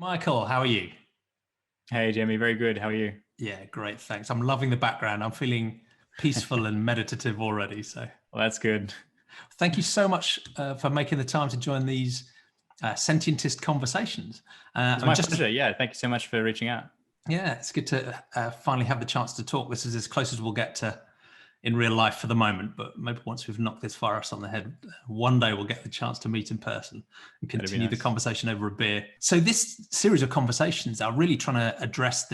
Michael, how are you? Hey, Jamie, very good. How are you? Yeah, great, thanks. I'm loving the background. I'm feeling peaceful and meditative already. So Well, that's good. thank you so much for making the time to join these Sentientist Conversations. It's my pleasure. Yeah, thank you so much for reaching out. Yeah, it's good to finally have the chance to talk. This is as close as we'll get to in real life for the moment, but maybe once we've knocked this virus on the head, one day we'll get the chance to meet in person and continue the conversation over a beer. So this series of conversations are really trying to address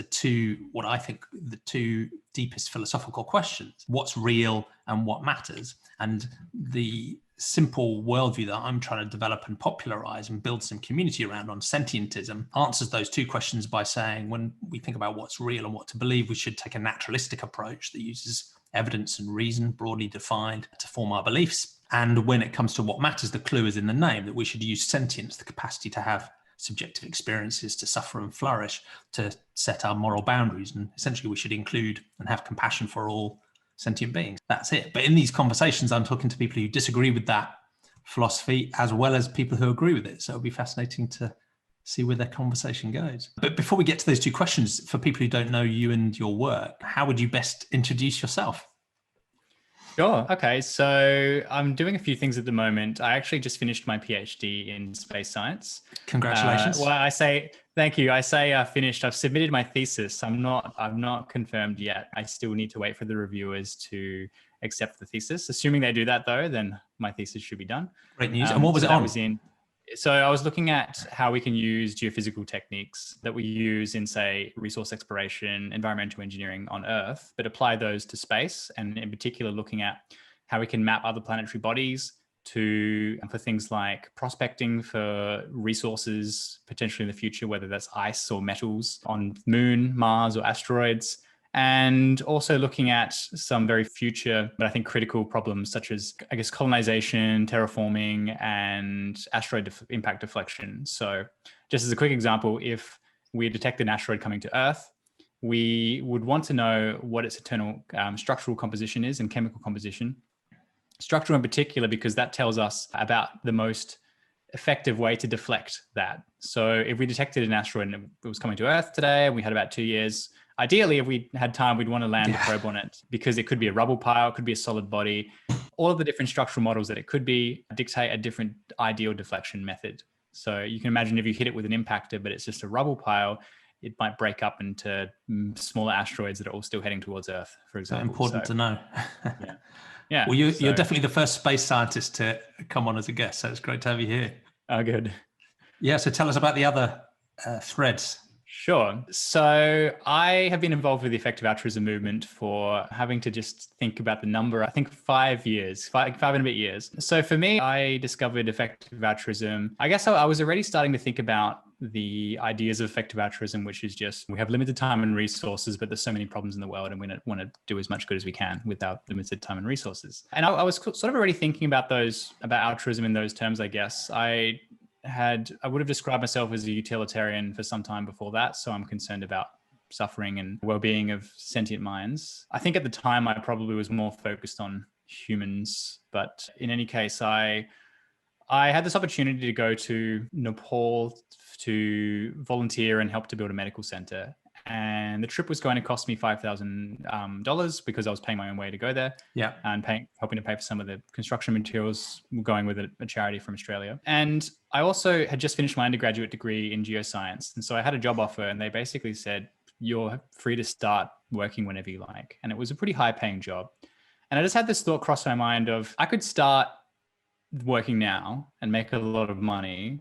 what I think the two deepest philosophical questions: what's real and what matters. And the simple worldview that I'm trying to develop and popularize and build some community around on sentientism answers those two questions by saying, when we think about what's real and what to believe, we should take a naturalistic approach that uses evidence and reason broadly defined to form our beliefs. And when it comes to what matters, the clue is in the name, that we should use sentience, the capacity to have subjective experiences, to suffer and flourish, to set our moral boundaries. And essentially we should include and have compassion for all sentient beings. That's it. But in these conversations, I'm talking to people who disagree with that philosophy as well as people who agree with it. So it'll be fascinating to see where their conversation goes. But before we get to those two questions, for people who don't know you and your work, how would you best introduce yourself? Sure. Okay. So I'm doing a few things at the moment. I actually just finished my PhD in space science. Congratulations. Well, I say thank you. I say finished. I've submitted my thesis. I'm not confirmed yet. I still need to wait for the reviewers to accept the thesis. Assuming they do that though, then my thesis should be done. Great news. And what was it on? So I was looking at how we can use geophysical techniques that we use in, say, resource exploration, environmental engineering on Earth, but apply those to space, and in particular looking at how we can map other planetary bodies for things like prospecting for resources potentially in the future, whether that's ice or metals on Moon, Mars, or asteroids. And also looking at some very future, but I think critical problems such as, I guess, colonisation, terraforming, and asteroid impact deflection. So just as a quick example, if we detect an asteroid coming to Earth, we would want to know what its internal structural composition is and chemical composition. Structural in particular, because that tells us about the most effective way to deflect that. So if we detected an asteroid and it was coming to Earth today, and we had about 2 years, ideally, if we had time, we'd want to land a probe on it, because it could be a rubble pile, it could be a solid body. All of the different structural models that it could be dictate a different ideal deflection method. So you can imagine if you hit it with an impactor, but it's just a rubble pile, it might break up into smaller asteroids that are all still heading towards Earth, for example. Important to know. Yeah. Well, you're definitely the first space scientist to come on as a guest, so it's great to have you here. Oh, good. Yeah, so tell us about the other threads. Sure. So I have been involved with the effective altruism movement for having to just think about the number, I think 5 years, five and a bit years. So for me, I discovered effective altruism. I guess I was already starting to think about the ideas of effective altruism, which is just, we have limited time and resources, but there's so many problems in the world and we want to do as much good as we can with our limited time and resources. And I was sort of already thinking about altruism in those terms, I guess. I would have described myself as a utilitarian for some time before that. So I'm concerned about suffering and well-being of sentient minds. I think at the time I probably was more focused on humans, but in any case, I had this opportunity to go to Nepal to volunteer and help to build a medical center. And the trip was going to cost me $5,000 because I was paying my own way to go there. Yeah. And helping to pay for some of the construction materials, going with a charity from Australia. And I also had just finished my undergraduate degree in geoscience. And so I had a job offer and they basically said, you're free to start working whenever you like. And it was a pretty high paying job. And I just had this thought cross my mind of, I could start working now and make a lot of money,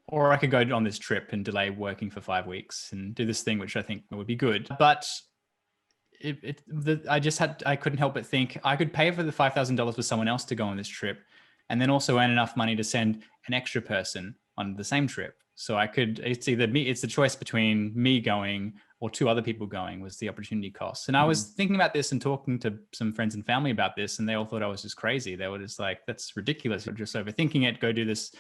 or I could go on this trip and delay working for 5 weeks and do this thing, which I think would be good. But I couldn't help but think I could pay for the $5,000 for someone else to go on this trip and then also earn enough money to send an extra person on the same trip. So it's the choice between me going or 2 other people going was the opportunity cost. And I was thinking about this and talking to some friends and family about this, and they all thought I was just crazy. They were just like, that's ridiculous. You're just overthinking it. Go do this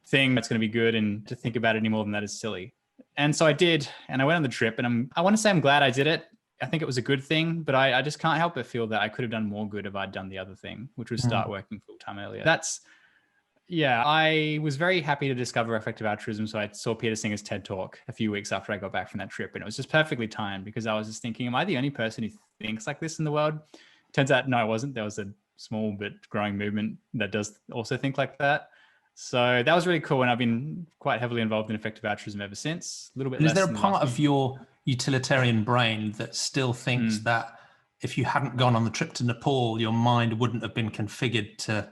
thing that's going to be good, and to think about it any more than that is silly. And so I did, and I went on the trip, and I want to say I'm glad I did it. I think it was a good thing, but I just can't help but feel that I could have done more good if I'd done the other thing, which was start working full time earlier. That's Yeah, I was very happy to discover effective altruism. So I saw Peter Singer's TED Talk a few weeks after I got back from that trip. And it was just perfectly timed because I was just thinking, am I the only person who thinks like this in the world? Turns out, no, I wasn't. There was a small but growing movement that does also think like that. So that was really cool. And I've been quite heavily involved in effective altruism ever since. A little bit And less. is there a part of your utilitarian brain that still thinks that if you hadn't gone on the trip to Nepal, your mind wouldn't have been configured to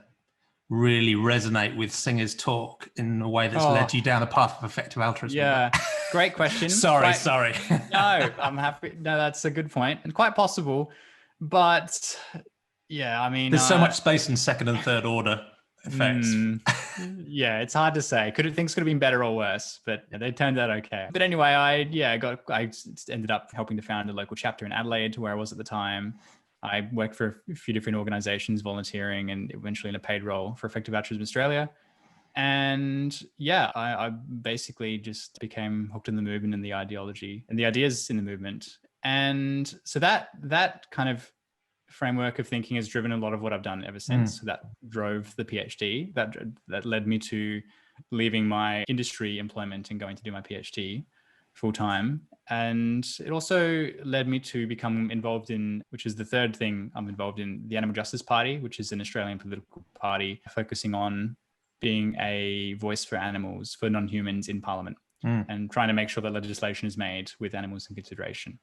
really resonate with Singer's talk in a way that's led you down the path of effective altruism? Yeah, great question. sorry. No, I'm happy. No, that's a good point and quite possible. But yeah, I mean, there's so much space in second and third order effects. Yeah, it's hard to say. Things could have been better or worse, but they turned out okay. But anyway, I ended up helping to found a local chapter in Adelaide, where I was at the time. I worked for a few different organizations, volunteering, and eventually in a paid role for Effective Altruism Australia. And yeah, I basically just became hooked in the movement and the ideology and the ideas in the movement. And so that kind of framework of thinking has driven a lot of what I've done ever since. So that drove the PhD. That led me to leaving my industry employment and going to do my PhD full time. And it also led me to become involved in, which is the third thing I'm involved in, the Animal Justice Party, which is an Australian political party focusing on being a voice for animals, for non-humans in Parliament, and trying to make sure that legislation is made with animals in consideration.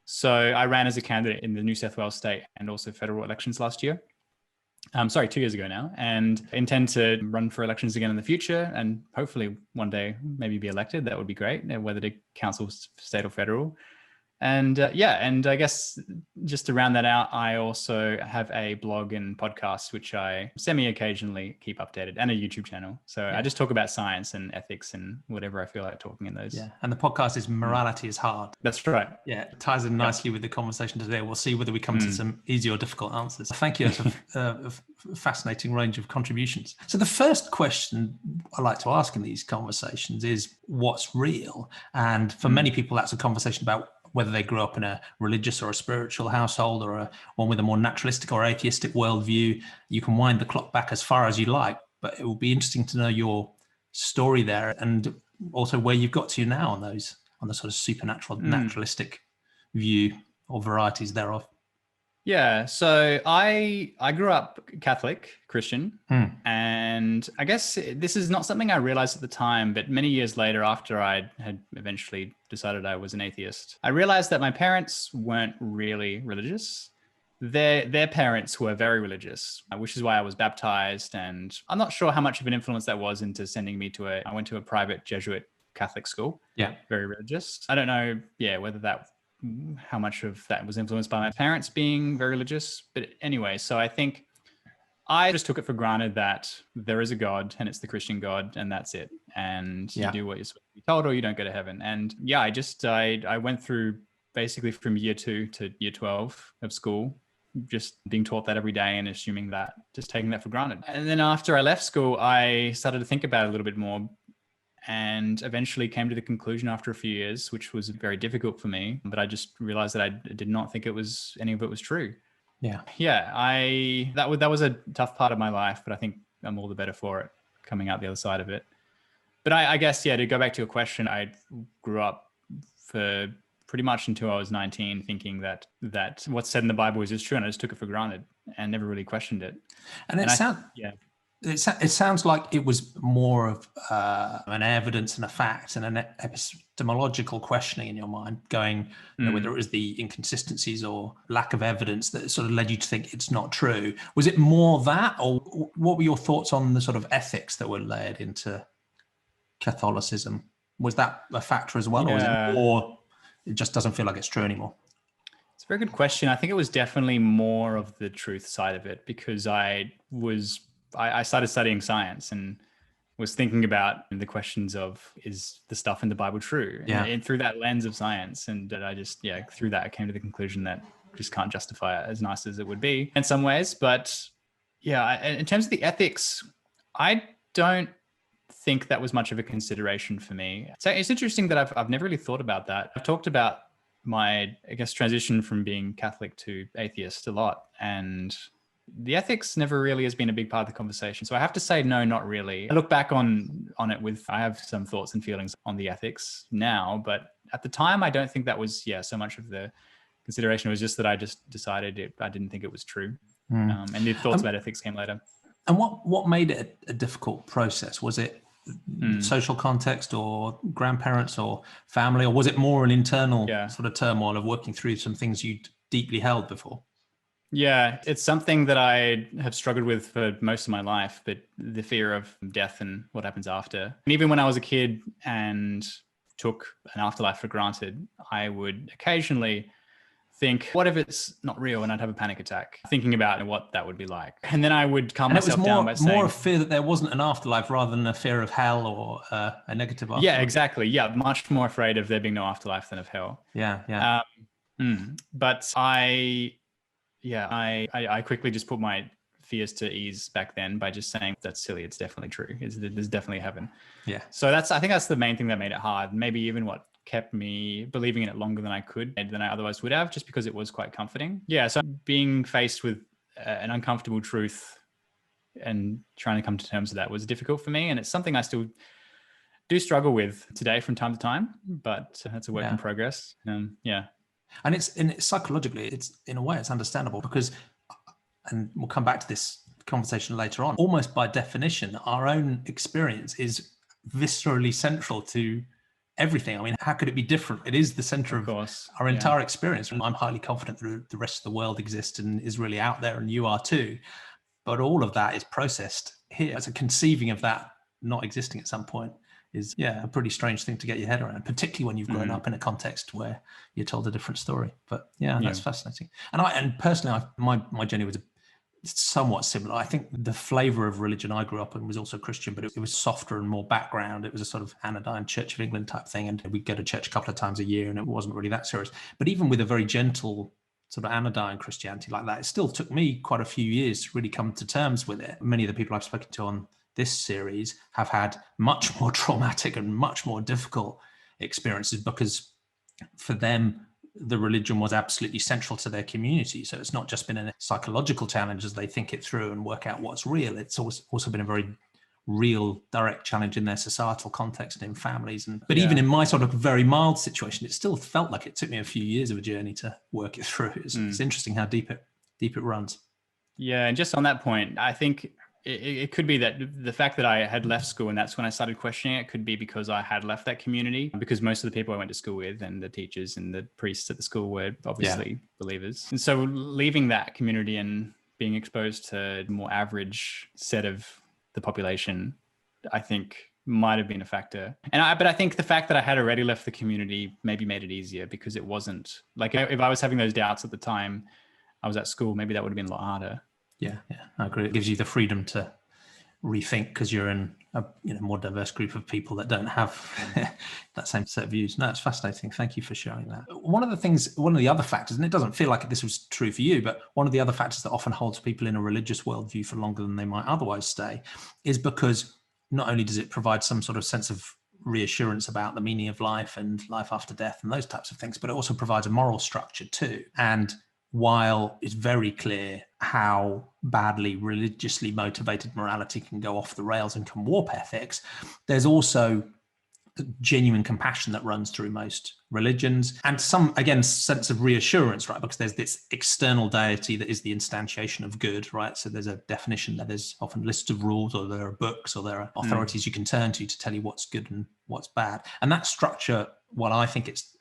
So I ran as a candidate in the New South Wales state and also federal elections last year. 2 years ago now, and intend to run for elections again in the future and hopefully one day maybe be elected. That would be great, whether to council, state or federal. And and I guess just to round that out, I also have a blog and podcast, which I semi-occasionally keep updated, and a YouTube channel. So I just talk about science and ethics and whatever I feel like talking in those. Yeah, and the podcast is Morality is Hard. That's right. Yeah, it ties in nicely with the conversation today. We'll see whether we come to some easy or difficult answers. Thank you. That's a fascinating range of contributions. So the first question I like to ask in these conversations is, what's real? And for many people, that's a conversation about whether they grew up in a religious or a spiritual household or one with a more naturalistic or atheistic worldview. You can wind the clock back as far as you like, but it will be interesting to know your story there and also where you've got to now on the sort of supernatural, naturalistic view or varieties thereof. Yeah, so I grew up Catholic, Christian, and I guess this is not something I realized at the time, but many years later, after I had eventually decided I was an atheist, I realized that my parents weren't really religious. Their parents were very religious, which is why I was baptized, and I'm not sure how much of an influence that was into sending me I went to a private Jesuit Catholic school. Yeah, very religious. I don't know, whether how much of that was influenced by my parents being very religious. But anyway, so I think I just took it for granted that there is a God and it's the Christian God and that's it. And you do what you're supposed to be told or you don't go to heaven. And I went through basically from year 2 to year 12 of school, just being taught that every day and assuming that, just taking that for granted. And then after I left school, I started to think about it a little bit more, and eventually came to the conclusion after a few years, which was very difficult for me, but I just realized that I did not think any of it was true. Yeah. That was a tough part of my life, but I think I'm all the better for it coming out the other side of it. But I guess, to go back to your question, I grew up for pretty much until I was 19 thinking that what's said in the Bible is true, and I just took it for granted and never really questioned it. It sounds like it was more of an evidence and a fact and an epistemological questioning in your mind, going whether it was the inconsistencies or lack of evidence that sort of led you to think it's not true. Was it more that, or what were your thoughts on the sort of ethics that were layered into Catholicism? Was that a factor as well, or it just doesn't feel like it's true anymore? It's a very good question. I think it was definitely more of the truth side of it, because I started studying science and was thinking about the questions of, is the stuff in the Bible true? And through that lens of science. And I just, through that, I came to the conclusion that just can't justify it, as nice as it would be in some ways. But in terms of the ethics, I don't think that was much of a consideration for me. So it's interesting that I've never really thought about that. I've talked about my, transition from being Catholic to atheist a lot. And The ethics never really has been a big part of the conversation. So I have to say, no, not really. I look back on it I have some thoughts and feelings on the ethics now, but at the time, I don't think that was, so much of the consideration. It was just that I just decided I didn't think it was true. And the thoughts about ethics came later. And what made it a difficult process? Was it social context or grandparents or family, or was it more an internal sort of turmoil of working through some things you deeply held before? Yeah, it's something that I have struggled with for most of my life, but the fear of death and what happens after. And even when I was a kid and took an afterlife for granted, I would occasionally think, what if it's not real? And I'd have a panic attack thinking about what that would be like. And then I would calm myself down by saying... more a fear that there wasn't an afterlife rather than a fear of hell or a negative afterlife. Yeah, exactly. Yeah, much more afraid of there being no afterlife than of hell. Yeah. But I quickly just put my fears to ease back then by just saying, that's silly. It's definitely true. There's definitely heaven. Yeah. So I think that's the main thing that made it hard. Maybe even what kept me believing in it longer than I otherwise would have, just because it was quite comforting. Yeah. So being faced with an uncomfortable truth and trying to come to terms with that was difficult for me. And it's something I still do struggle with today from time to time, but it's a work in progress. And it's psychologically, it's in a way, it's understandable because, and we'll come back to this conversation later on, almost by definition, our own experience is viscerally central to everything. I mean, how could it be different? It is the center of our entire experience. And I'm highly confident that the rest of the world exists and is really out there, and you are too. But all of that is processed here. So conceiving of that not existing at some point is a pretty strange thing to get your head around, particularly when you've grown up in a context where you're told a different story. But that's fascinating. And personally, my journey was somewhat similar. I think the flavor of religion I grew up in was also Christian, but it was softer and more background. It was a sort of anodyne Church of England type thing, and we'd go to church a couple of times a year, and it wasn't really that serious. But even with a very gentle sort of anodyne Christianity like that, it still took me quite a few years to really come to terms with it. Many of the people I've spoken to on this series have had much more traumatic and much more difficult experiences because for them, the religion was absolutely central to their community. So it's not just been a psychological challenge as they think it through and work out what's real. It's also been a very real, direct challenge in their societal context and in families. But even in my sort of very mild situation, it still felt like it took me a few years of a journey to work it through. It's interesting how deep it runs. Yeah, and just on that point, I think it could be that the fact that I had left school and that's when I started questioning it could be because I had left that community, because most of the people I went to school with and the teachers and the priests at the school were obviously believers. And so leaving that community and being exposed to a more average set of the population, I think might have been a factor. But I think the fact that I had already left the community maybe made it easier, because it wasn't like, if I was having those doubts at the time I was at school, maybe that would have been a lot harder. Yeah, I agree. It gives you the freedom to rethink because you're in a more diverse group of people that don't have that same set of views. No, it's fascinating. Thank you for sharing that. One of the other factors, and it doesn't feel like this was true for you, but one of the other factors that often holds people in a religious worldview for longer than they might otherwise stay is because not only does it provide some sort of sense of reassurance about the meaning of life and life after death and those types of things, but it also provides a moral structure too. And while it's very clear how badly religiously motivated morality can go off the rails and can warp ethics, there's also genuine compassion that runs through most religions, and some, again, sense of reassurance, right? Because there's this external deity that is the instantiation of good, right? So there's a definition that there's often lists of rules, or there are books, or there are authorities you can turn to tell you what's good and what's bad. And that structure, while I think it's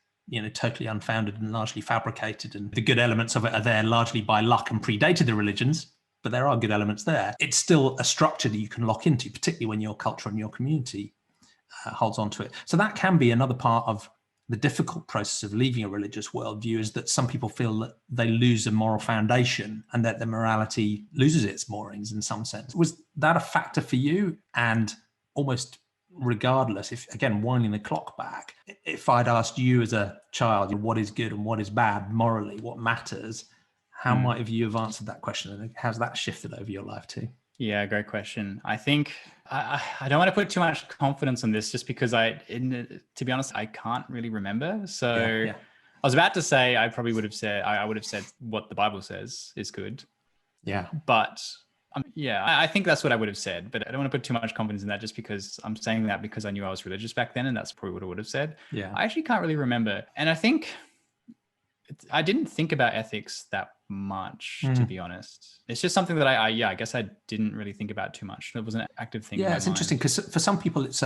totally unfounded and largely fabricated, and the good elements of it are there largely by luck and predated the religions, but there are good elements there. It's still a structure that you can lock into, particularly when your culture and your community holds on to it. So that can be another part of the difficult process of leaving a religious worldview, is that some people feel that they lose a moral foundation and that their morality loses its moorings in some sense. Was that a factor for you? And almost regardless, if, again, winding the clock back, if I'd asked you as a child, what is good and what is bad morally, what matters, how might have you have answered that question? And how's that shifted over your life too? Yeah, great question. I think I don't want to put too much confidence on this, just because to be honest, I can't really remember. So I was about to say, I would have said what the Bible says is good. Yeah. But yeah, I think that's what I would have said, but I don't want to put too much confidence in that just because I'm saying that because I knew I was religious back then, and that's probably what I would have said. Yeah. I actually can't really remember. And I think I didn't think about ethics that much, to be honest. It's just something that I guess I didn't really think about too much. It was an active thing in my it's mind. interesting because for some people it's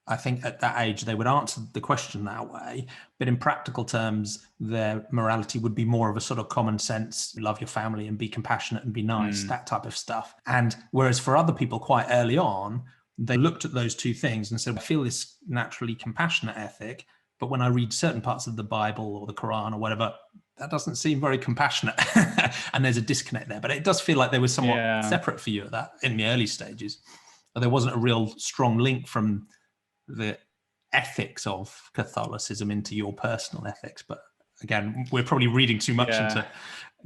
I think at that age they would answer the question that way, but in practical terms their morality would be more of a sort of common sense, love your family and be compassionate and be nice, that type of stuff. And whereas for other people quite early on, they looked at those two things and said, I feel this naturally compassionate ethic, but when I read certain parts of the Bible or the Quran or whatever, that doesn't seem very compassionate. And there's a disconnect there. But it does feel like they were somewhat separate for you at that in the early stages. There wasn't a real strong link from the ethics of Catholicism into your personal ethics. But again, we're probably reading too much into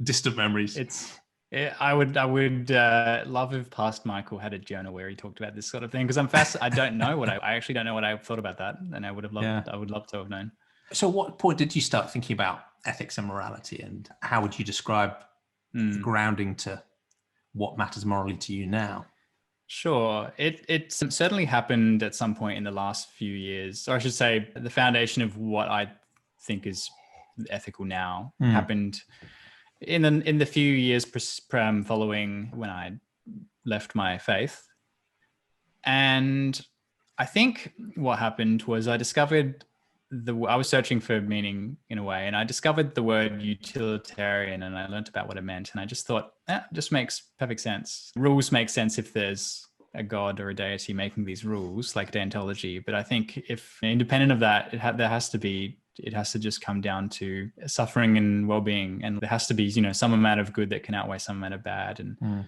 distant memories. I would love if past Michael had a journal where he talked about this sort of thing, because I don't know what I actually don't know what I thought about that, and I would love to have known. So what point did you start thinking about ethics and morality, and how would you describe the grounding to what matters morally to you now? Sure. It certainly happened at some point in the last few years, or I should say the foundation of what I think is ethical now happened in the few years following when I left my faith. And I think what happened was I discovered I was searching for meaning in a way, and I discovered the word utilitarian, and I learned about what it meant. And I just thought, that just makes perfect sense. Rules make sense if there's a god or a deity making these rules, like deontology. But I think if independent of that, it has to just come down to suffering and well-being, and there has to be, some amount of good that can outweigh some amount of bad. And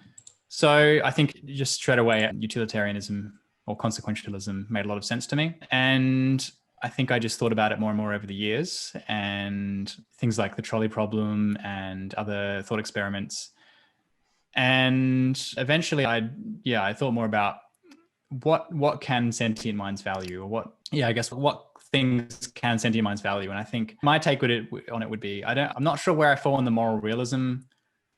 so I think just straight away, utilitarianism or consequentialism made a lot of sense to me. And I think I just thought about it more and more over the years, and things like the trolley problem and other thought experiments. And eventually I thought more about what can sentient minds value, or what things can sentient minds value. And I think my take on it would be, I'm not sure where I fall on the moral realism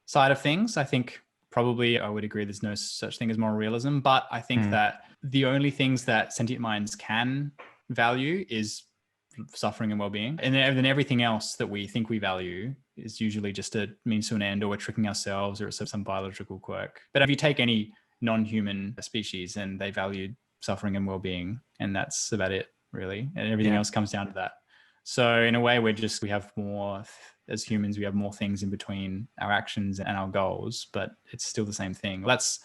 side of things. I think probably I would agree there's no such thing as moral realism, but I think that the only things that sentient minds can value is suffering and well-being, and then everything else that we think we value is usually just a means to an end, or we're tricking ourselves, or it's some biological quirk. But if you take any non-human species, and they value suffering and well-being, and that's about it really, and everything else comes down to that. So in a way, we have more, as humans, we have more things in between our actions and our goals, but it's still the same thing. That's,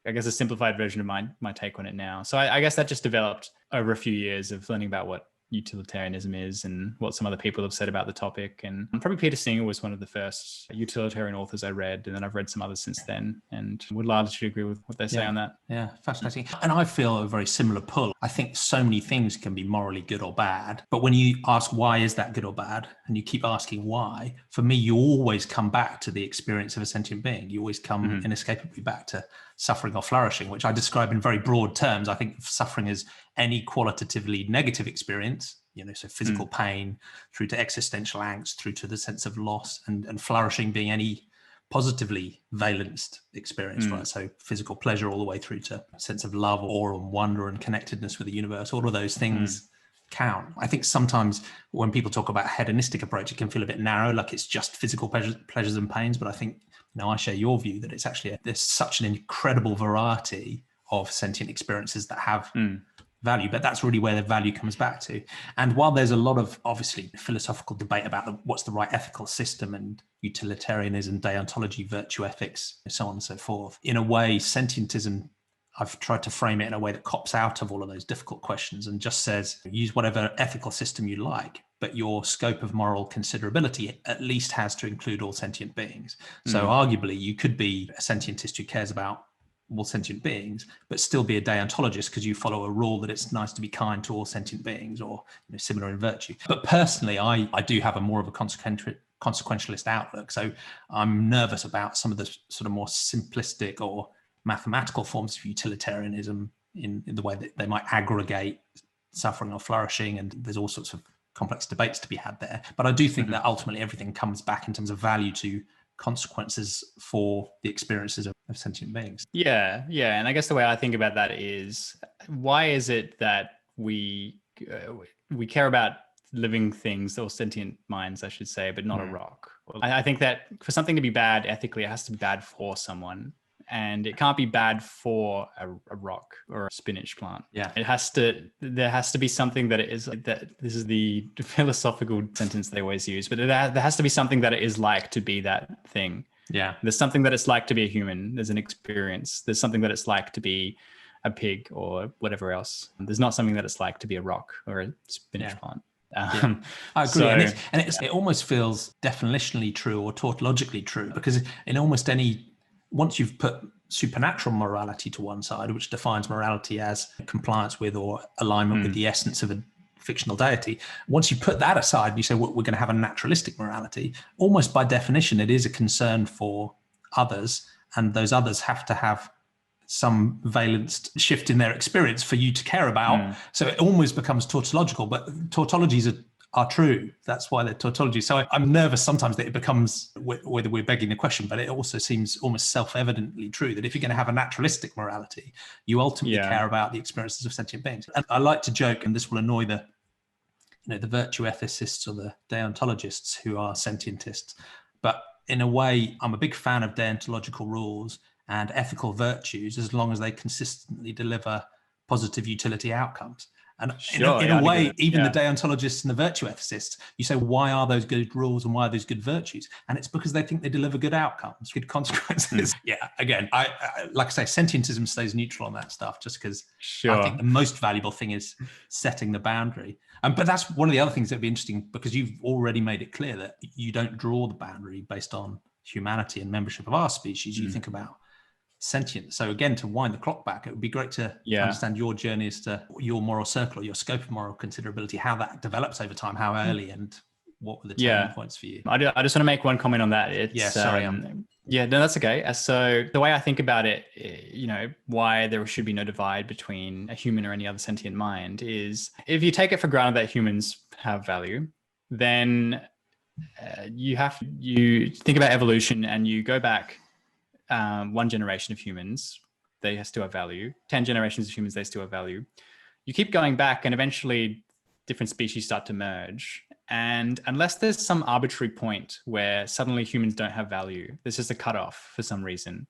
I guess, a simplified version of my take on it now. So I guess that just developed over a few years of learning about what utilitarianism is and what some other people have said about the topic. And probably Peter Singer was one of the first utilitarian authors I read, and then I've read some others since then, and would largely agree with what they say on that. Yeah, fascinating. And I feel a very similar pull. I think so many things can be morally good or bad, but when you ask why is that good or bad, and you keep asking why, for me, you always come back to the experience of a sentient being. You always come inescapably back to suffering or flourishing, which I describe in very broad terms. I think suffering is any qualitatively negative experience, so physical pain through to existential angst, through to the sense of loss, and flourishing being any positively valenced experience, right? So physical pleasure all the way through to a sense of love, awe and wonder and connectedness with the universe. All of those things count. I think sometimes when people talk about a hedonistic approach, it can feel a bit narrow, like it's just physical pleasures and pains. But I think, I share your view that it's actually, there's such an incredible variety of sentient experiences that have value, but that's really where the value comes back to. And while there's a lot of obviously philosophical debate about what's the right ethical system, and utilitarianism, deontology, virtue ethics, so on and so forth, in a way, sentientism, I've tried to frame it in a way that cops out of all of those difficult questions and just says, use whatever ethical system you like, but your scope of moral considerability at least has to include all sentient beings. So arguably, you could be a sentientist who cares about all sentient beings, but still be a deontologist because you follow a rule that it's nice to be kind to all sentient beings, or similar in virtue. But personally, I do have a more of a consequentialist outlook. So I'm nervous about some of the sort of more simplistic or mathematical forms of utilitarianism in the way that they might aggregate suffering or flourishing, and there's all sorts of complex debates to be had there. But I do think that ultimately everything comes back in terms of value to consequences for the experiences of sentient beings. Yeah. And I guess the way I think about that is, why is it that we care about living things, or sentient minds, I should say, but not a rock? I think that for something to be bad ethically, it has to be bad for someone. And it can't be bad for a rock or a spinach plant. Yeah. There has to be something that it is, that this is the philosophical sentence they always use, but there has to be something that it is like to be that thing. Yeah. There's something that it's like to be a human. There's an experience. There's something that it's like to be a pig or whatever else. There's not something that it's like to be a rock or a spinach plant. I agree. It almost feels definitionally true or tautologically true, because in almost once you've put supernatural morality to one side, which defines morality as compliance with or alignment with the essence of a fictional deity, once you put that aside and you say, well, we're going to have a naturalistic morality, almost by definition, it is a concern for others, and those others have to have some valenced shift in their experience for you to care about. So it almost becomes tautological, but tautologies are true. That's why they're tautologies. So I'm nervous sometimes that it becomes, whether we're begging the question, but it also seems almost self-evidently true that if you're going to have a naturalistic morality, you ultimately care about the experiences of sentient beings. And I like to joke, and this will annoy the virtue ethicists or the deontologists who are sentientists, but in a way, I'm a big fan of deontological rules and ethical virtues as long as they consistently deliver positive utility outcomes. And in a way, even the deontologists and the virtue ethicists, you say, why are those good rules and why are those good virtues? And it's because they think they deliver good outcomes, good consequences. Again, I like I say, sentientism stays neutral on that stuff, just because I think the most valuable thing is setting the boundary. But that's one of the other things that would be interesting, because you've already made it clear that you don't draw the boundary based on humanity and membership of our species. You think about sentient. So again, to wind the clock back, it would be great to understand your journey as to your moral circle or your scope of moral considerability, how that develops over time, how early, and what were the turning points for you. I just want to make one comment on that. No, that's okay. So the way I think about it, why there should be no divide between a human or any other sentient mind is, if you take it for granted that humans have value, then you think about evolution and you go back one generation of humans, they still have value. 10 generations of humans, they still have value. You keep going back and eventually different species start to merge. And unless there's some arbitrary point where suddenly humans don't have value, there's just a cutoff for some reason,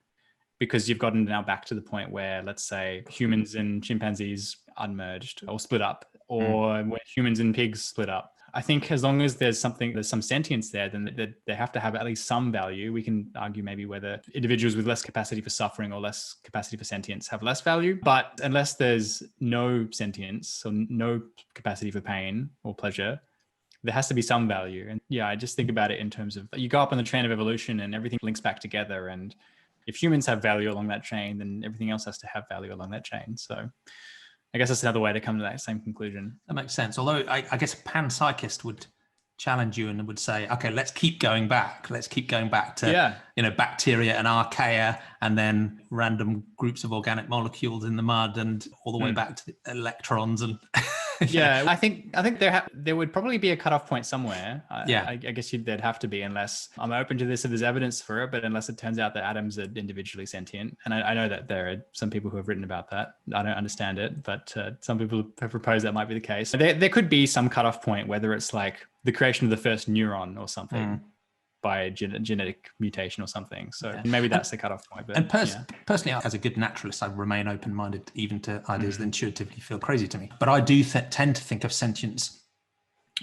because you've gotten now back to the point where, let's say, humans and chimpanzees unmerged or split up, or when humans and pigs split up. I think as long as there's some sentience there, then they have to have at least some value. We can argue maybe whether individuals with less capacity for suffering or less capacity for sentience have less value. But unless there's no sentience or no capacity for pain or pleasure, there has to be some value. And I just think about it in terms of, you go up on the train of evolution and everything links back together. And if humans have value along that chain, then everything else has to have value along that chain. So I guess that's another way to come to that same conclusion. That makes sense. Although I guess a panpsychist would challenge you and would say, okay, let's keep going back. Let's keep going back to, bacteria and archaea, and then random groups of organic molecules in the mud, and all the way back to the electrons. And I think there would probably be a cutoff point somewhere. I guess there'd have to be, unless I'm open to this if there's evidence for it, but unless it turns out that atoms are individually sentient. And I know that there are some people who have written about that. I don't understand it, but some people have proposed that might be the case. So there could be some cutoff point, whether it's like the creation of the first neuron or something by genetic mutation or something. So maybe that's the cutoff point. But, personally, as a good naturalist, I remain open-minded even to ideas that intuitively feel crazy to me. But I do tend to think of sentience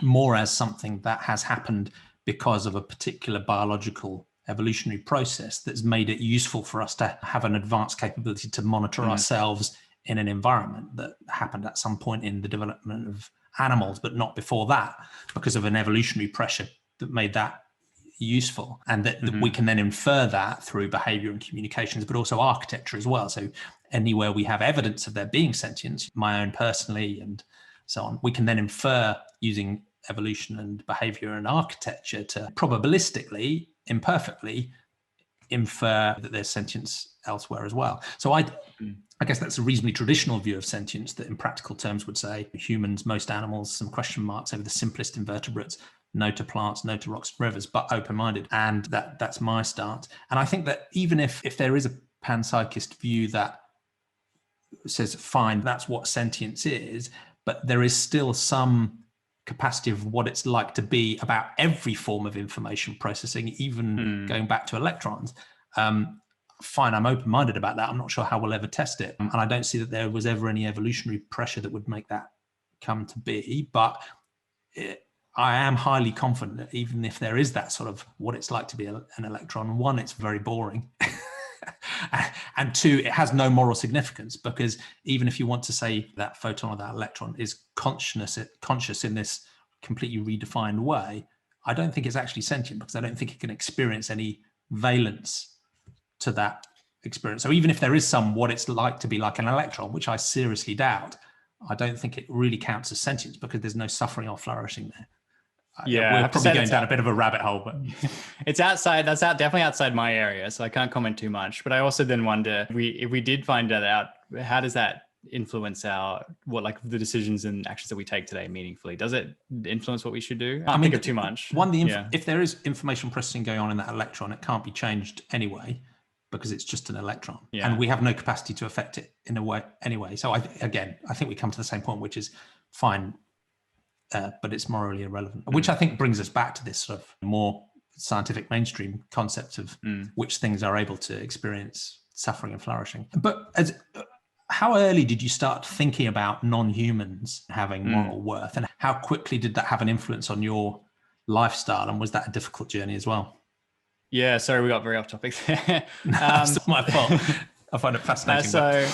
more as something that has happened because of a particular biological evolutionary process that's made it useful for us to have an advanced capability to monitor ourselves in an environment that happened at some point in the development of animals, but not before that, because of an evolutionary pressure that made that useful. And that we can then infer that through behavior and communications, but also architecture as well. So anywhere we have evidence of there being sentience, my own personally and so on, we can then infer using evolution and behavior and architecture to probabilistically, imperfectly infer that there's sentience elsewhere as well. So I guess that's a reasonably traditional view of sentience, that in practical terms would say humans, most animals, some question marks over the simplest invertebrates, no to plants, no to rocks and rivers, but open-minded. And that's my stance. And I think that even if there is a panpsychist view that says, fine, that's what sentience is, but there is still some capacity of what it's like to be about every form of information processing, even going back to electrons. Fine, I'm open-minded about that. I'm not sure how we'll ever test it. And I don't see that there was ever any evolutionary pressure that would make that come to be. But I am highly confident that even if there is that sort of what it's like to be an electron, one, it's very boring. And two, it has no moral significance, because even if you want to say that photon or that electron is conscious in this completely redefined way, I don't think it's actually sentient, because I don't think it can experience any valence to that experience. So even if there is some what it's like to be like an electron, which I seriously doubt, I don't think it really counts as sentience, because there's no suffering or flourishing there. Yeah, we're probably going down a bit of a rabbit hole, but it's definitely outside my area, so I can't comment too much. But I also then wonder, if we did find that out, how does that influence the decisions and actions that we take today meaningfully? Does it influence what we should do? I think of too much. If there is information processing going on in that electron, it can't be changed anyway, because it's just an electron, and we have no capacity to affect it in a way anyway. So I think we come to the same point, which is fine. But it's morally irrelevant, which I think brings us back to this sort of more scientific mainstream concept of which things are able to experience suffering and flourishing. But how early did you start thinking about non-humans having moral worth, and how quickly did that have an influence on your lifestyle? And was that a difficult journey as well? Yeah, sorry, we got very off topic there. That's my fault. I find it fascinating.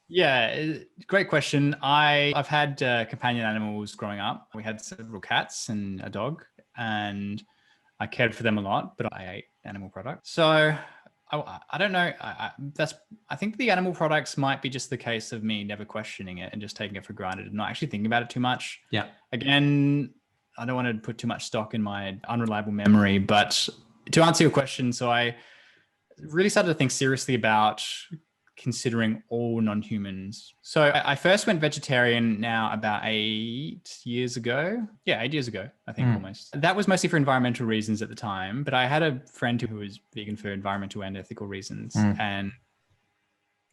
Yeah, great question. I've had companion animals growing up. We had several cats and a dog, and I cared for them a lot, but I ate animal products. So I don't know. I think the animal products might be just the case of me never questioning it and just taking it for granted and not actually thinking about it too much. Yeah. Again, I don't want to put too much stock in my unreliable memory, but to answer your question, so I really started to think seriously about considering all non-humans. So I first went vegetarian now about 8 years ago. Yeah, 8 years ago, I think almost. That was mostly for environmental reasons at the time, but I had a friend who was vegan for environmental and ethical reasons. And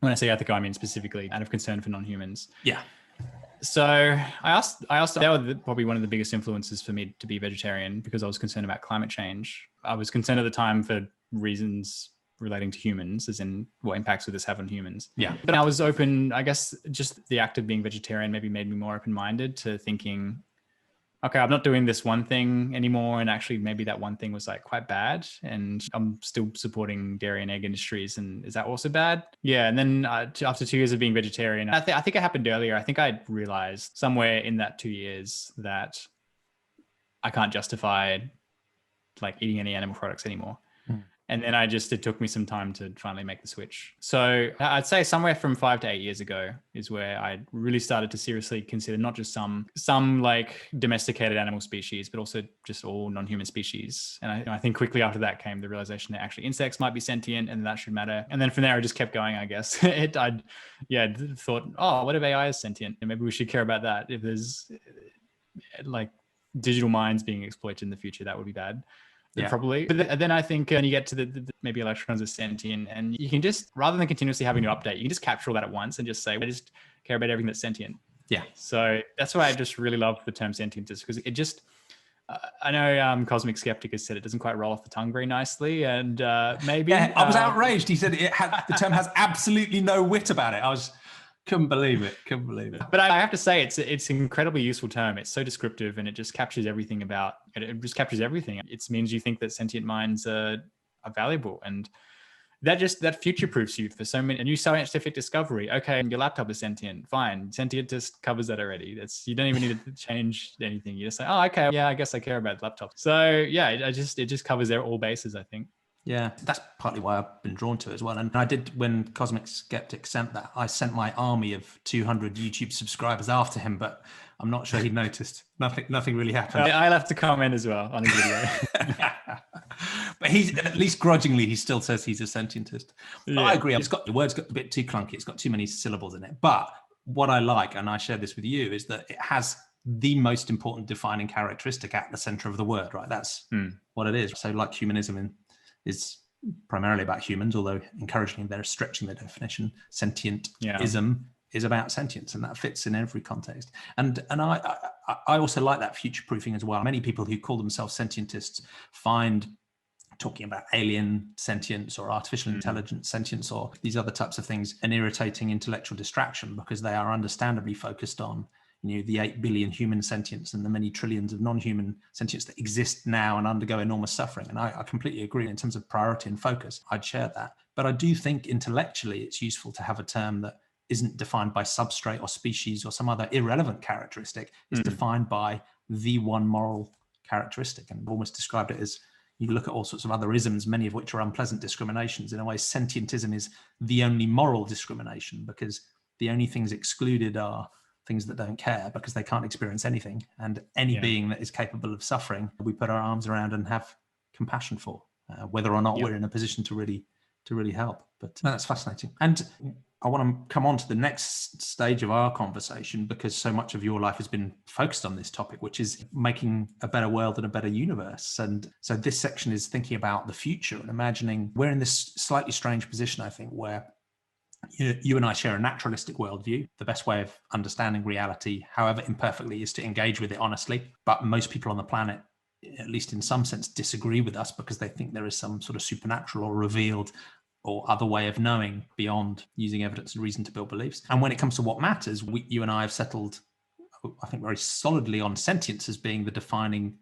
when I say ethical, I mean specifically out of concern for non-humans. Yeah. So I asked, that was probably one of the biggest influences for me to be vegetarian, because I was concerned about climate change. I was concerned at the time for reasons relating to humans, as in what impacts would this have on humans. Yeah. But I was open, I guess just the act of being vegetarian maybe made me more open-minded to thinking, okay, I'm not doing this one thing anymore. And actually maybe that one thing was like quite bad, and I'm still supporting dairy and egg industries. And is that also bad? Yeah. And then after 2 years of being vegetarian, I think it happened earlier. I think I realized somewhere in that 2 years that I can't justify like eating any animal products anymore. And then it took me some time to finally make the switch. So I'd say somewhere from 5 to 8 years ago is where I really started to seriously consider not just some like domesticated animal species, but also just all non-human species. And I think quickly after that came the realization that actually insects might be sentient, and that should matter. And then from there, I just kept going, I guess. I thought, oh, what if AI is sentient? And maybe we should care about that. If there's like digital minds being exploited in the future, that would be bad. Yeah. Probably. But then I think when you get to the maybe electrons are sentient, and you can just, rather than continuously having to update, you can just capture all that at once and just say, I just care about everything that's sentient. Yeah. So that's why I just really love the term sentientist, because it just, I know Cosmic Skeptic has said it doesn't quite roll off the tongue very nicely. And maybe. Yeah, I was outraged. He said the term has absolutely no wit about it. Couldn't believe it. But I have to say, it's an incredibly useful term. It's so descriptive, and it just captures everything about it. It just captures everything. It means you think that sentient minds are valuable, and that future-proofs you for so many. A new scientific discovery. Okay, your laptop is sentient. Fine, Sentientist covers that already. You don't even need to change anything. You just say, oh, okay, yeah, I guess I care about laptops. So yeah, it just covers all bases, I think. Yeah, that's partly why I've been drawn to it as well. And I did, when Cosmic Skeptic sent that, I sent my army of 200 YouTube subscribers after him, but I'm not sure he noticed. Nothing really happened. I'll have to comment as well on his video. But he's, at least grudgingly, he still says he's a sentientist. Yeah. I agree. The word's got a bit too clunky. It's got too many syllables in it. But what I like, and I share this with you, is that it has the most important defining characteristic at the center of the word, right? That's what it is. So like humanism is primarily about humans, although encouragingly they're stretching the definition. Sentientism is about sentience, and that fits in every context. And I also like that future proofing as well. Many people who call themselves sentientists find talking about alien sentience or artificial intelligence sentience or these other types of things an irritating intellectual distraction, because they are understandably focused on the 8 billion human sentience and the many trillions of non-human sentience that exist now and undergo enormous suffering. And I completely agree in terms of priority and focus. I'd share that. But I do think intellectually it's useful to have a term that isn't defined by substrate or species or some other irrelevant characteristic. It's defined by the one moral characteristic, and almost described it as, you look at all sorts of other isms, many of which are unpleasant discriminations. In a way, sentientism is the only moral discrimination, because the only things excluded are things that don't care because they can't experience anything. And any being that is capable of suffering, we put our arms around and have compassion for, whether or not we're in a position to really help. But that's fascinating. And I want to come on to the next stage of our conversation, because so much of your life has been focused on this topic, which is making a better world and a better universe. And so this section is thinking about the future and imagining we're in this slightly strange position, I think, where you and I share a naturalistic worldview. The best way of understanding reality, however imperfectly, is to engage with it honestly. But most people on the planet, at least in some sense, disagree with us because they think there is some sort of supernatural or revealed or other way of knowing beyond using evidence and reason to build beliefs. And when it comes to what matters, you and I have settled, I think, very solidly on sentience as being the defining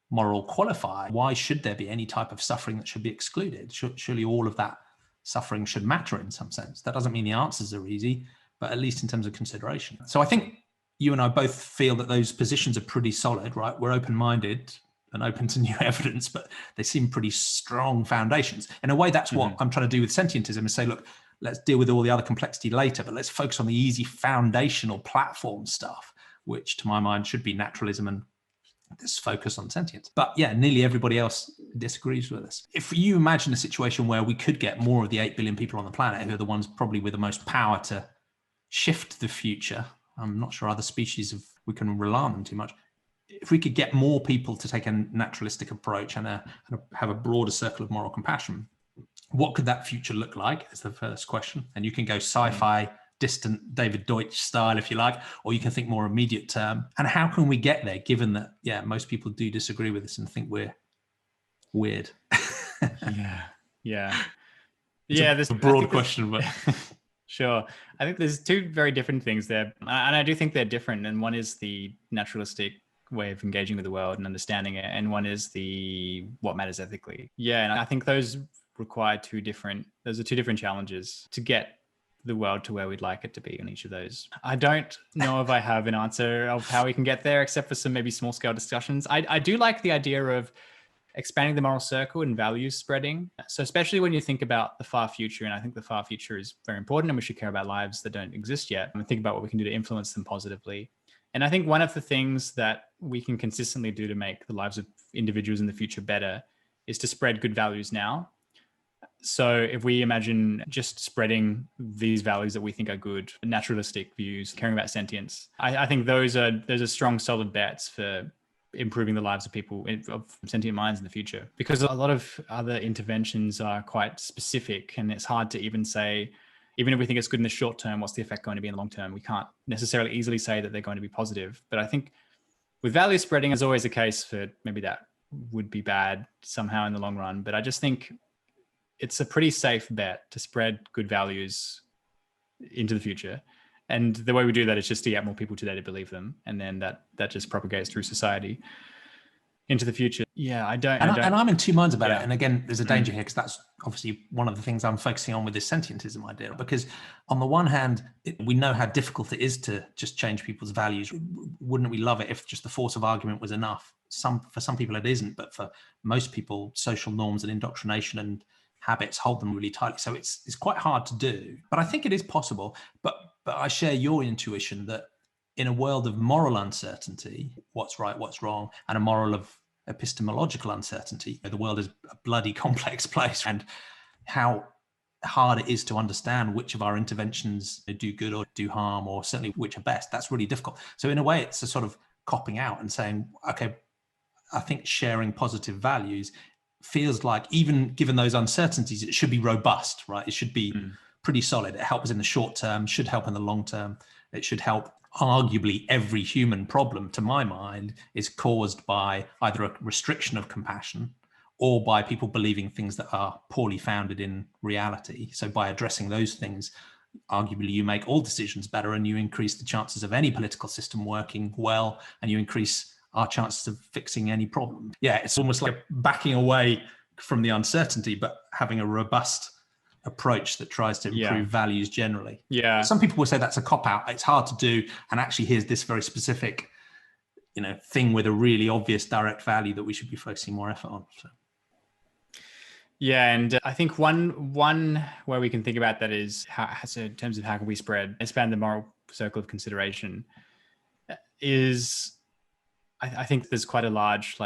moral qualifier. Why should there be any type of suffering that should be excluded? Surely all of that suffering should matter in some sense. That doesn't mean the answers are easy, but at least in terms of consideration. So I think you and I both feel that those positions are pretty solid, right? We're open-minded and open to new evidence, but they seem pretty strong foundations. In a way, that's what I'm trying to do with sentientism, is say, look, let's deal with all the other complexity later, but let's focus on the easy foundational platform stuff, which to my mind should be naturalism and this focus on sentience. But yeah, nearly everybody else disagrees with us. If you imagine a situation where we could get more of the 8 billion people on the planet, who are the ones probably with the most power to shift the future, I'm not sure other species we can rely on them too much. If we could get more people to take a naturalistic approach and have a broader circle of moral compassion, what could that future look like is the first question. And you can go sci-fi, distant David Deutsch style, if you like, or you can think more immediate term. And how can we get there, given that, most people do disagree with us and think we're weird? There's a broad question, but sure. I think there's two very different things there. And I do think they're different. And one is the naturalistic way of engaging with the world and understanding it. And one is the what matters ethically. Yeah. And I think those require two different challenges to get the world to where we'd like it to be on each of those. I don't know if I have an answer of how we can get there, except for some maybe small scale discussions. I do like the idea of expanding the moral circle and values spreading. So especially when you think about the far future, and I think the far future is very important and we should care about lives that don't exist yet and think about what we can do to influence them positively. And I think one of the things that we can consistently do to make the lives of individuals in the future better is to spread good values now. So if we imagine just spreading these values that we think are good, naturalistic views, caring about sentience, I think those are strong, solid bets for improving the lives of people of sentient minds in the future. Because a lot of other interventions are quite specific, and it's hard to even say, even if we think it's good in the short term, what's the effect going to be in the long term? We can't necessarily easily say that they're going to be positive. But I think with value spreading, there's always a case for maybe that would be bad somehow in the long run. But I just think it's a pretty safe bet to spread good values into the future. And the way we do that is just to get more people today to believe them. And then that just propagates through society into the future. Yeah, and I'm in two minds about it. And again, there's a danger here, because that's obviously one of the things I'm focusing on with this sentientism idea. Because on the one hand, we know how difficult it is to just change people's values. Wouldn't we love it if just the force of argument was enough? For some people it isn't, but for most people, social norms and indoctrination and habits hold them really tightly. So it's quite hard to do, but I think it is possible. But I share your intuition that in a world of moral uncertainty, what's right, what's wrong, and a moral of epistemological uncertainty, the world is a bloody complex place, and how hard it is to understand which of our interventions do good or do harm, or certainly which are best. That's really difficult. So in a way, it's a sort of copping out and saying, okay, I think sharing positive values feels like, even given those uncertainties, it should be robust, right? It should be pretty solid. It helps in the short term, should help in the long term. It should help. Arguably, every human problem, to my mind, is caused by either a restriction of compassion or by people believing things that are poorly founded in reality. So by addressing those things, arguably you make all decisions better, and you increase the chances of any political system working well, and you increase our chances of fixing any problem. Yeah, it's almost like backing away from the uncertainty, but having a robust approach that tries to improve values generally. Yeah. Some people will say that's a cop-out. It's hard to do. And actually, here's this very specific, thing with a really obvious direct value that we should be focusing more effort on. So. Yeah, and I think one way we can think about that is so in terms of how can we expand the moral circle of consideration is, I think there's quite a large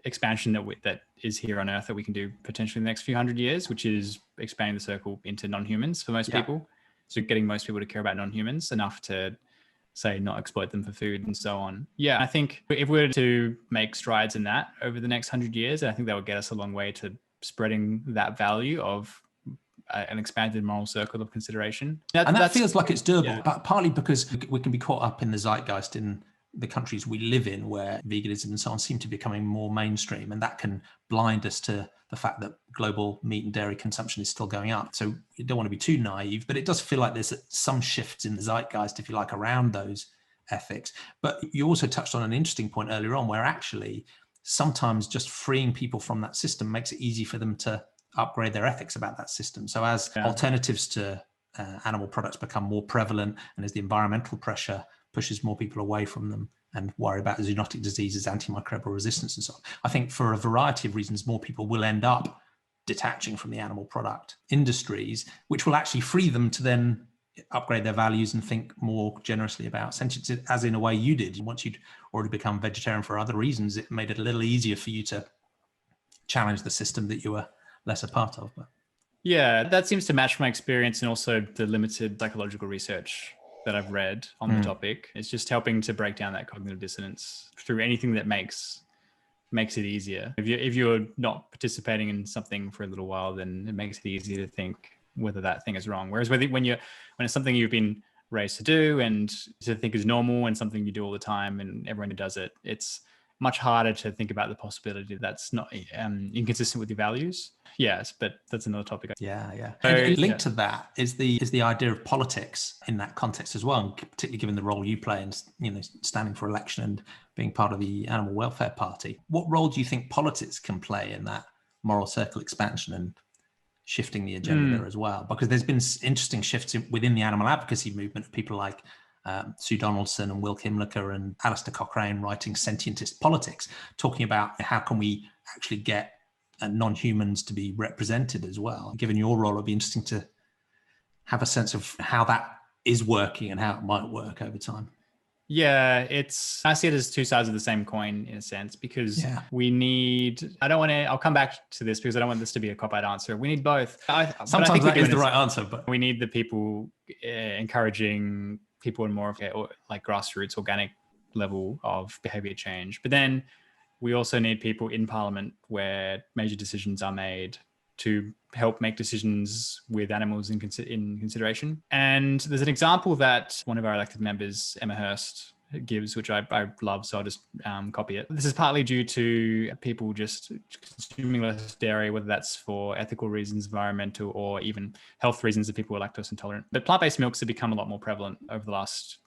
expansion that is here on Earth that we can do potentially in the next few hundred years, which is expanding the circle into non-humans for most people. So getting most people to care about non-humans enough to, say, not exploit them for food and so on. Yeah, I think if we were to make strides in that over the next 100 years, I think that would get us a long way to spreading that value of an expanded moral circle of consideration. That feels like it's doable, but partly because we can be caught up in the zeitgeist in the countries we live in, where veganism and so on seem to be becoming more mainstream, and that can blind us to the fact that global meat and dairy consumption is still going up. So you don't want to be too naive, but it does feel like there's some shifts in the zeitgeist, if you like, around those ethics. But you also touched on an interesting point earlier on, where actually sometimes just freeing people from that system makes it easy for them to upgrade their ethics about that system. So as alternatives to animal products become more prevalent, and as the environmental pressure pushes more people away from them and worry about zoonotic diseases, antimicrobial resistance and so on, I think for a variety of reasons, more people will end up detaching from the animal product industries, which will actually free them to then upgrade their values and think more generously about sentience, as in a way you did. Once you'd already become vegetarian for other reasons, it made it a little easier for you to challenge the system that you were less a part of. But yeah, that seems to match my experience and also the limited psychological research that I've read on the topic. It's just helping to break down that cognitive dissonance through anything that makes it easier. If you're not participating in something for a little while, then it makes it easier to think whether that thing is wrong. Whereas when it's something you've been raised to do and to think is normal and something you do all the time and everyone who does it, it's much harder to think about the possibility that's not inconsistent with your values. Yes, but that's another topic. Yeah. And linked to that is the idea of politics in that context as well, and particularly given the role you play in standing for election and being part of the Animal Welfare Party. What role do you think politics can play in that moral circle expansion and shifting the agenda there as well? Because there's been interesting shifts within the animal advocacy movement of people like Sue Donaldson and Will Himlicker and Alistair Cochrane writing Sentientist Politics, talking about how can we actually get non-humans to be represented as well. Given your role, it'd be interesting to have a sense of how that is working and how it might work over time. Yeah, I see it as two sides of the same coin in a sense, because we need, I'll come back to this because I don't want this to be a cop-out answer. We need both. Sometimes that is the right answer, but we need the people encouraging people in more of like grassroots organic level of behavior change. But then we also need people in Parliament where major decisions are made to help make decisions with animals in consideration. And there's an example that one of our elected members, Emma Hurst, gives, which I love, so I'll just copy it. This is partly due to people just consuming less dairy, whether that's for ethical reasons, environmental, or even health reasons if people are lactose intolerant. But plant-based milks have become a lot more prevalent over the last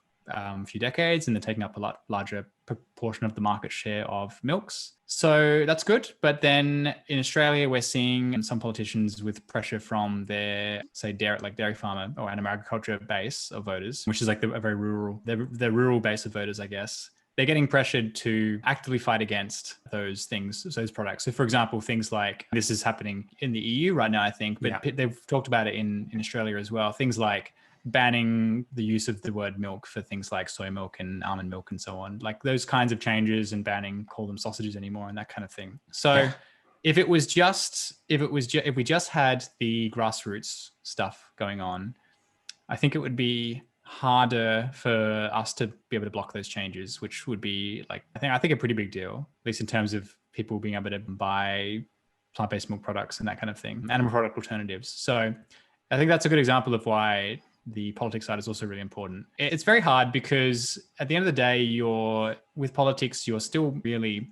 few decades, and they're taking up a lot larger proportion of the market share of milks. So that's good. But then in Australia, we're seeing some politicians with pressure from their, say, dairy farmer or animal agriculture base of voters, which is like a very rural, the rural base of voters, I guess. They're getting pressured to actively fight against those things, those products. So for example, things like, this is happening in the EU right now, I think, but they've talked about it in Australia as well. Things like banning the use of the word milk for things like soy milk and almond milk and so on, like those kinds of changes, and banning call them sausages anymore and that kind of thing. So if we just had the grassroots stuff going on, I think it would be harder for us to be able to block those changes, which would be like, I think a pretty big deal, at least in terms of people being able to buy plant-based milk products and that kind of thing, animal product alternatives. So I think that's a good example of why the politics side is also really important. It's very hard because at the end of the day, with politics, you're still really,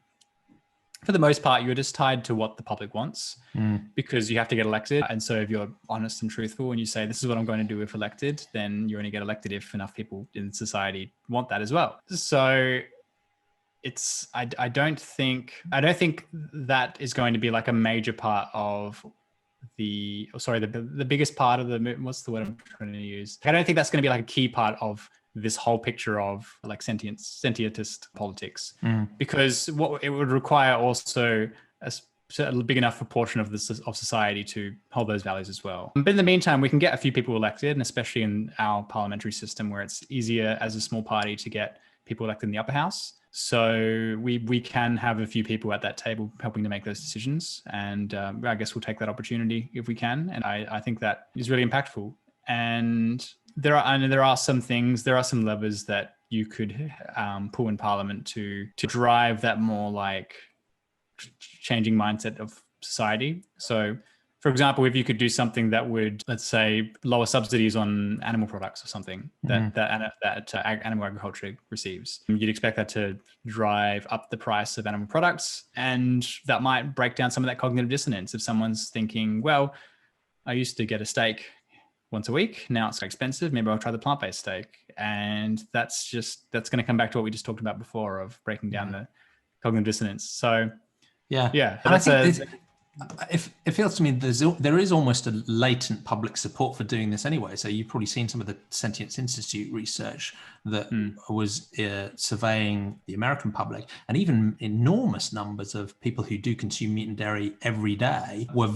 for the most part, you're just tied to what the public wants because you have to get elected. And so if you're honest and truthful and you say, this is what I'm going to do if elected, then you only get elected if enough people in society want that as well. So I don't think that is going to be like a major part of the biggest part of the, what's the word I'm trying to use? I don't think that's going to be like a key part of this whole picture of like sentientist politics, because what it would require also a big enough proportion of society to hold those values as well. But in the meantime, we can get a few people elected, and especially in our parliamentary system where it's easier as a small party to get people elected in the upper house. So we can have a few people at that table helping to make those decisions. And I guess we'll take that opportunity if we can. And I think that is really impactful. And there are some levers that you could pull in Parliament to drive that more like changing mindset of society. So, for example, if you could do something that would, let's say, lower subsidies on animal products or something that animal agriculture receives, you'd expect that to drive up the price of animal products, and that might break down some of that cognitive dissonance. If someone's thinking, well, I used to get a steak once a week, now it's expensive, maybe I'll try the plant-based steak. And that's going to come back to what we just talked about before of breaking down the cognitive dissonance. So yeah. And I think it feels to me there is almost a latent public support for doing this anyway. So you've probably seen some of the Sentience Institute research that was surveying the American public, and even enormous numbers of people who do consume meat and dairy every day were,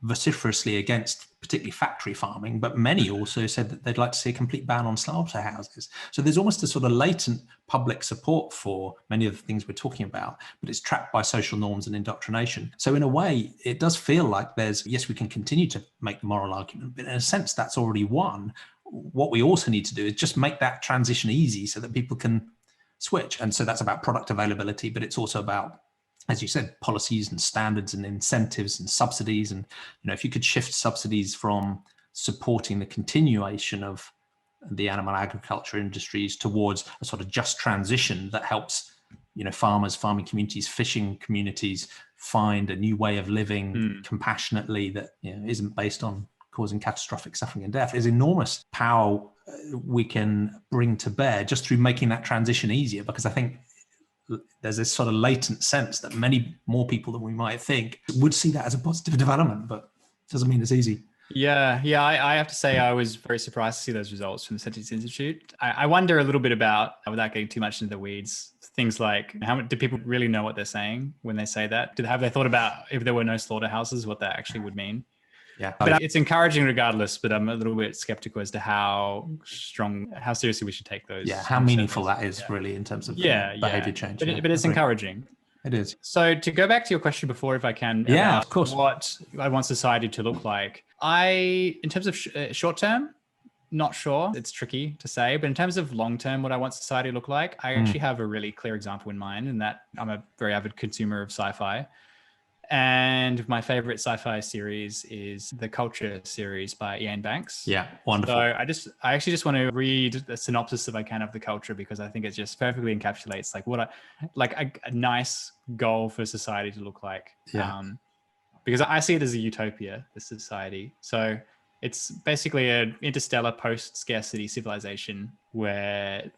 vociferously against particularly factory farming, but many also said that they'd like to see a complete ban on slaughterhouses. So there's almost a sort of latent public support for many of the things we're talking about, but it's trapped by social norms and indoctrination. So in a way, it does feel like yes, we can continue to make the moral argument, but in a sense, that's already won. What we also need to do is just make that transition easy so that people can switch. And so that's about product availability, but it's also about, as you said, policies and standards and incentives and subsidies. And, if you could shift subsidies from supporting the continuation of the animal agriculture industries towards a sort of just transition that helps, farmers, farming communities, fishing communities find a new way of living compassionately that isn't based on causing catastrophic suffering and death, is enormous power we can bring to bear just through making that transition easier. Because I think there's this sort of latent sense that many more people than we might think would see that as a positive development, but it doesn't mean it's easy. Yeah. I have to say I was very surprised to see those results from the Sentience Institute. I wonder a little bit about, without getting too much into the weeds, things like do people really know what they're saying when they say that? Have they thought about if there were no slaughterhouses, what that actually would mean? Yeah, but it's encouraging regardless, but I'm a little bit skeptical as to how seriously we should take those. Yeah, how meaningful that is really in terms of behavior change. But it's encouraging. It is. So to go back to your question before, if I can, of course, what I want society to look like. In terms of short term, not sure. It's tricky to say, but in terms of long term, what I want society to look like, I actually have a really clear example in mind, and that I'm a very avid consumer of sci-fi. And my favorite sci-fi series is the Culture series by Ian Banks. Yeah, wonderful. So I actually just want to read the synopsis if I can of the Culture, because I think it just perfectly encapsulates a nice goal for society to look like. Yeah. Because I see it as a utopia, this society. So it's basically an interstellar post-scarcity civilization where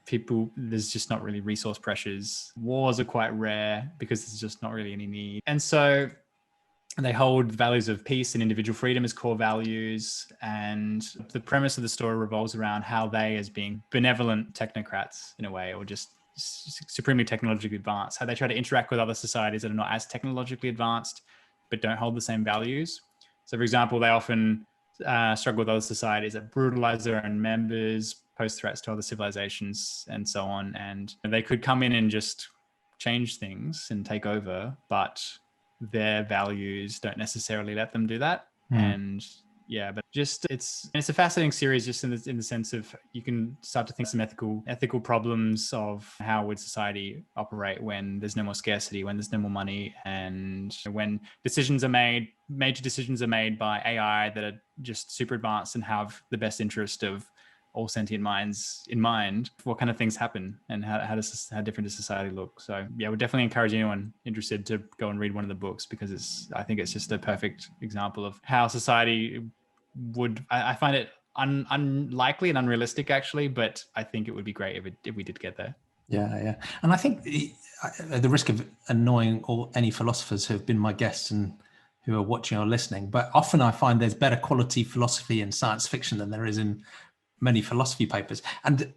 there's just not really resource pressures. Wars are quite rare because there's just not really any need. And so they hold values of peace and individual freedom as core values. And the premise of the story revolves around how they, as being benevolent technocrats in a way, or just supremely technologically advanced, how they try to interact with other societies that are not as technologically advanced, but don't hold the same values. So for example, they often struggle with other societies that brutalize their own members, pose threats to other civilizations, and so on. And they could come in and just change things and take over, but their values don't necessarily let them do that. And Yeah, but just it's a fascinating series, just in the sense of you can start to think some ethical problems of how would society operate when there's no more scarcity, when there's no more money, and when major decisions are made by AI that are just super advanced and have the best interest of all sentient minds in mind. What kind of things happen, and how different does society look? So yeah, would definitely encourage anyone interested to go and read one of the books, because I think it's just a perfect example of how society would. I find it unlikely and unrealistic, actually, but I think it would be great if we did get there. Yeah. And I think at the risk of annoying any philosophers who have been my guests and who are watching or listening, but often I find there's better quality philosophy in science fiction than there is in many philosophy papers. And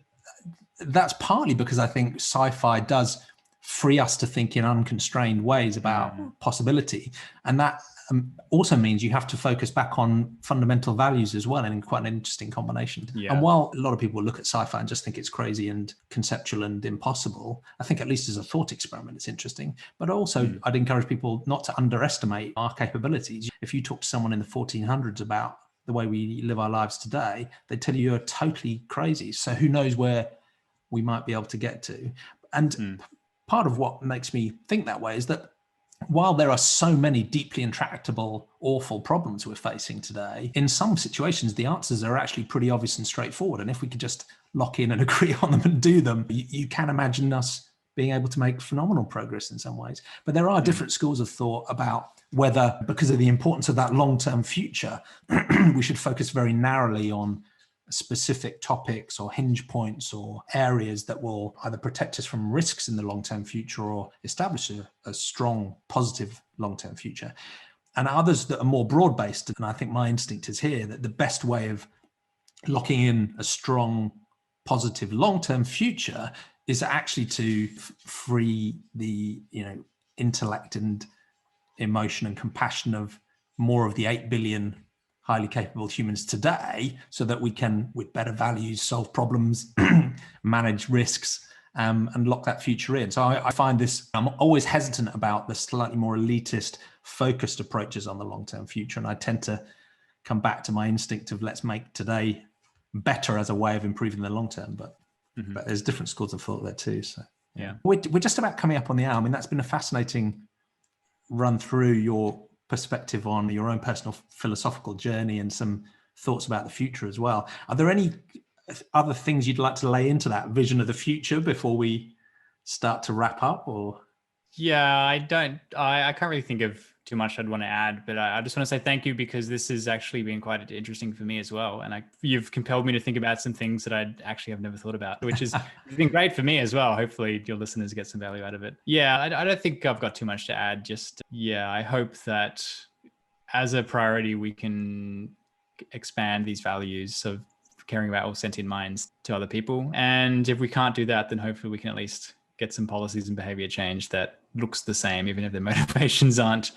that's partly because I think sci-fi does free us to think in unconstrained ways about possibility. And that also means you have to focus back on fundamental values as well, in quite an interesting combination. Yeah. And while a lot of people look at sci-fi and just think it's crazy and conceptual and impossible, I think at least as a thought experiment, it's interesting. But also I'd encourage people not to underestimate our capabilities. If you talk to someone in the 1400s about the way we live our lives today, they tell you you're totally crazy. So who knows where we might be able to get to. And part of what makes me think that way is that while there are so many deeply intractable, awful problems we're facing today, in some situations, the answers are actually pretty obvious and straightforward. And if we could just lock in and agree on them and do them, you can imagine us being able to make phenomenal progress in some ways. But there are different schools of thought about whether, because of the importance of that long-term future, we should focus very narrowly on specific topics or hinge points or areas that will either protect us from risks in the long-term future or establish a strong, positive long-term future. And others that are more broad-based, and I think my instinct is here, that the best way of locking in a strong, positive long-term future is actually to free the intellect and emotion and compassion of more of the 8 billion highly capable humans today, so that we can, with better values, solve problems, manage risks, and lock that future in. So I find this, I'm always hesitant about the slightly more elitist, focused approaches on the long-term future. And I tend to come back to my instinct of let's make today better as a way of improving the long term. But there's different schools of thought there too. So yeah, we're just about coming up on the hour. I mean, that's been a fascinating run through your perspective on your own personal philosophical journey and some thoughts about the future as well. Are there any other things you'd like to lay into that vision of the future before we start to wrap up? Or yeah, I can't really think of too much I'd want to add, but I just want to say thank you, because this has actually been quite interesting for me as well. And you've compelled me to think about some things that I'd actually have never thought about, which has been great for me as well. Hopefully your listeners get some value out of it. Yeah, I don't think I've got too much to add. Just, yeah, I hope that as a priority, we can expand these values of caring about all sentient minds to other people. And if we can't do that, then hopefully we can at least get some policies and behavior change that looks the same, even if their motivations aren't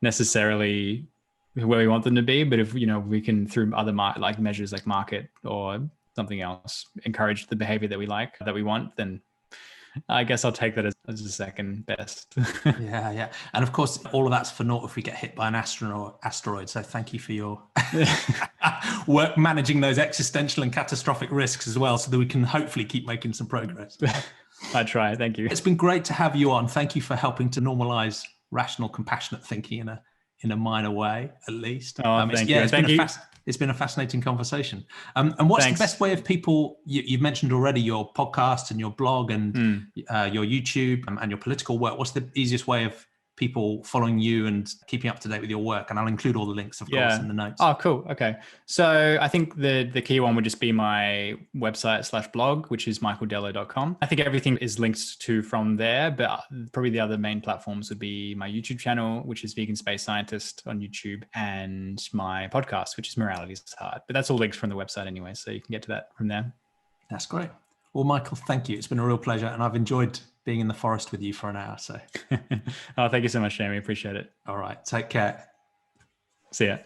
necessarily where we want them to be. But if, we can, through other measures like market or something else, encourage the behavior that we like, that we want, then I guess I'll take that as a second best. Yeah. And of course, all of that's for naught if we get hit by an asteroid. So thank you for your work managing those existential and catastrophic risks as well, so that we can hopefully keep making some progress. I try. Thank you. It's been great to have you on. Thank you for helping to normalize rational, compassionate thinking in a minor way, at least. Thank you. It's been a fascinating conversation. And what's the best way of people? You've mentioned already your podcast and your blog and your YouTube and your political work. What's the easiest way of people following you and keeping up to date with your work? And I'll include all the links, of course, in the notes. Oh, cool. Okay. So I think the key one would just be my website /blog, which is michaeldello.com. I think everything is linked to from there, but probably the other main platforms would be my YouTube channel, which is Vegan Space Scientist on YouTube, and my podcast, which is Morality is Hard. But that's all linked from the website anyway, so you can get to that from there. That's great. Well, Michael, thank you. It's been a real pleasure, and I've enjoyed being in the forest with you for an hour. So, thank you so much, Jamie. Appreciate it. All right. Take care. See ya.